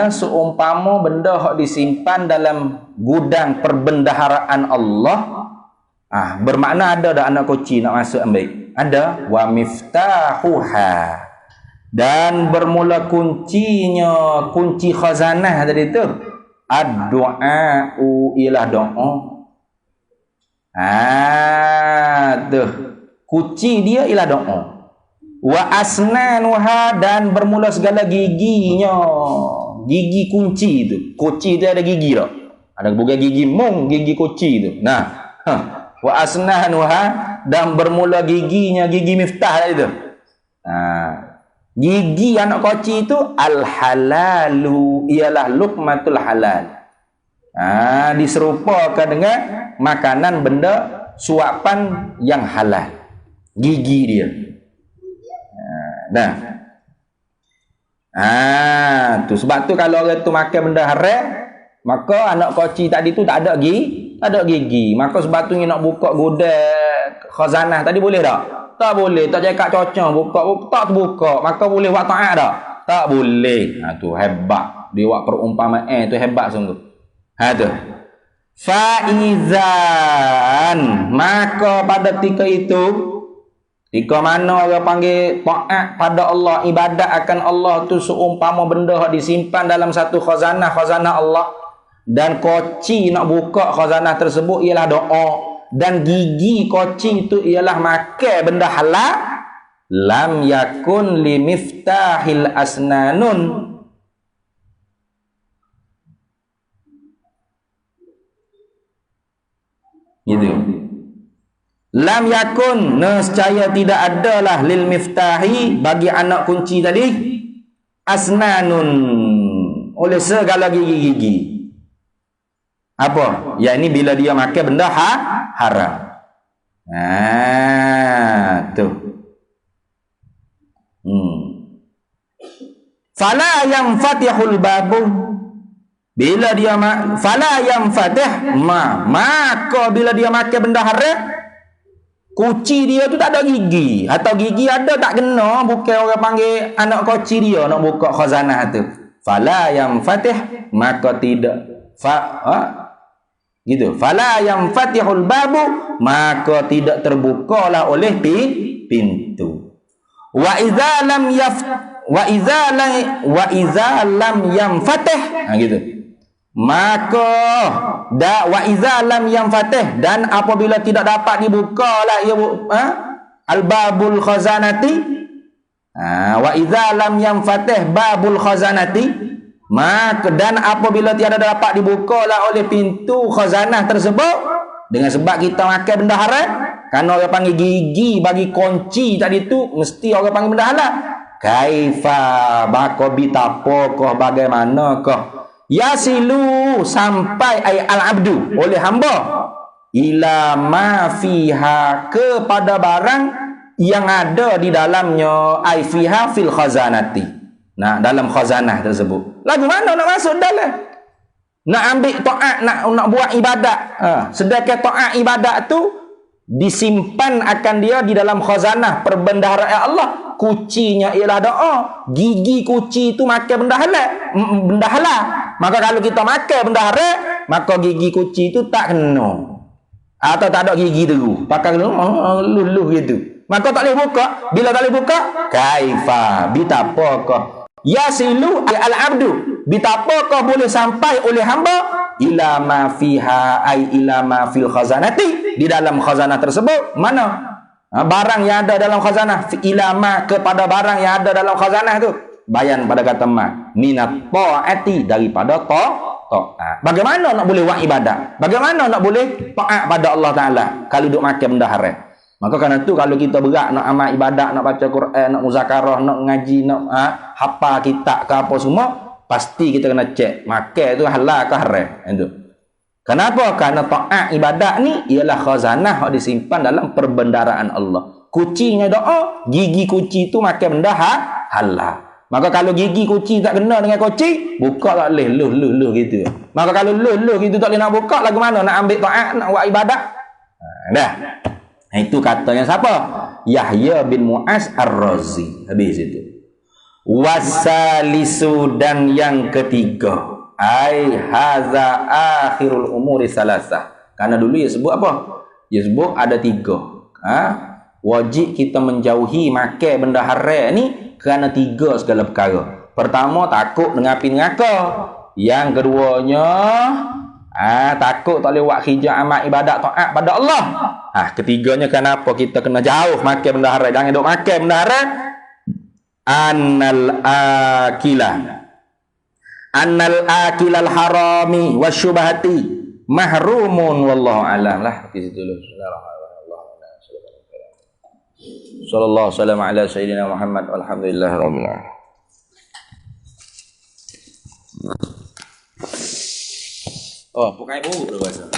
seumpama benda hak disimpan dalam gudang perbendaharaan Allah, bermakna ada dak anak kunci nak masuk ambil. Ada wa miftahuha, dan bermula kuncinya, kunci khazanah tadi tu ad-du'a, ialah doa. Tuh kunci dia ialah doa. Wa asnanuha, dan bermula segala giginya, gigi kunci tu. Kunci dia ada gigi tak? Ada bukan gigi mung, gigi kunci tu. Wa asnanuha, dan bermula giginya, gigi miftah tadi tu. Gigi anak kunci tu al-halalu, ialah luqmatul halal. Diserupakan dengan makanan benda suapan yang halal, gigi dia. Tu sebab tu kalau orang tu makan benda haram, maka anak koci tadi tu tak ada gigi, maka sebab tu nak buka gudang khazanah tadi boleh tak? Tak boleh. Tak cakap cocok buka, tak terbuka, maka boleh buat taat tak? Tak boleh. Tu hebat dia buat perumpamaan tu, hebat sungguh. Tu faizan, maka pada ketika itu, ketika mana orang panggil taat pada Allah, ibadat akan Allah tu seumpama benda yang disimpan dalam satu khazanah Allah, dan koci nak buka khazanah tersebut ialah doa, dan gigi koci itu ialah makan benda halal, lam yakun limiftahil asnanun, gitu. Lam yakun, nescaya tidak adalah lil miftahi, bagi anak kunci tadi, asnanun, oleh segala gigi-gigi. Apa? Ya ini bila dia makan benda haram. Tu. Fala yang fatihul babu, bila dia fala yang fatih maka bila dia makan benda haram, kunci dia tu tak ada gigi, atau gigi ada tak kena, bukan orang panggil anak kunci dia nak buka khazanah tu. Fala yang fatih, maka tidak gitu. Fala yang fatihul babu, maka tidak terbukalah oleh pintu. Wa idza lam yamfatih, gitu. Maka wa iza lam yanfatih, dan apabila tidak dapat dibukalah al-babul khazanati, wa iza lam yanfatih babul khazanati, maka dan apabila tiada dapat dibukalah oleh pintu khazanah tersebut, dengan sebab kita makan benda haram, kerana orang panggil gigi bagi kunci tadi tu mesti orang panggil benda halal. Kaifa bakobi tapokah, bagaimanakah Yasilu sampai ay al-abdu oleh hamba ila ma fiha kepada barang yang ada di dalamnya ay fiha fil khazanati. Nah, dalam khazanah tersebut. Lagu mana nak masuk dalam? Nak ambil taat, nak buat ibadat. Sedangkan taat ibadat tu disimpan akan dia di dalam khazanah perbendaharaan Allah. Kucinya ialah doa. Gigi kuci itu makan benda halal. Benda halal. Maka kalau kita makan benda haram, maka gigi kuci itu tak kena. Atau tak ada gigi tu. Pakai luluh gitu. Maka tak boleh buka. Bila tak boleh buka, kaifa bitapakah yasilu al-abdu bitapakah boleh sampai oleh hamba ila ma fiha ay ila ma fil khazanati di dalam khazanah tersebut. Mana barang yang ada dalam khazanah, ila ma kepada barang yang ada dalam khazanah tu. Bayan pada kata ma minat taati daripada taat. Bagaimana nak boleh buat ibadat? Bagaimana nak boleh taat pada Allah Taala kalau duk makan benda haram? Maka kerana tu kalau kita berat nak amal ibadat, nak baca Quran, nak muzakarah, nak ngaji, nak hafal kitab ke apa semua, pasti kita kena cek makan tu halal ke haram. Itu. Kenapa? Kerana taat ibadat ni ialah khazanah yang disimpan dalam perbendaharaan Allah. Kucinya doa, gigi kuci tu makan benda halal. Maka kalau gigi kuci tak kena dengan kuci, buka tak boleh luh gitu. Maka kalau luh gitu tak boleh nak buka, lagu mana nak ambil taat, nak buat ibadat? Dah. Itu katanya siapa? Yahya bin Mu'az Ar-Razi. Habis itu. Wasalisu dan yang ketiga. Ai haza akhirul umuri salasah. Karena dulu dia sebut apa? Dia sebut ada 3. Wajib kita menjauhi makan benda haram ni kerana 3 segala perkara. Pertama, takut dengan api neraka. Yang keduanya, takut tak boleh buat kerja amal ibadat taat pada Allah. Ketiganya kenapa kita kena jauh makan benda haram? Jangan duk makan benda haram. Annal akilal harami wasyubhati mahrumun wallahu alam lah. Di situ dulu. Sallallahu alaihi wasallam ala sayyidina Muhammad walhamdulillahirabbil alamin. Oh, bukan ibu tu bahasa.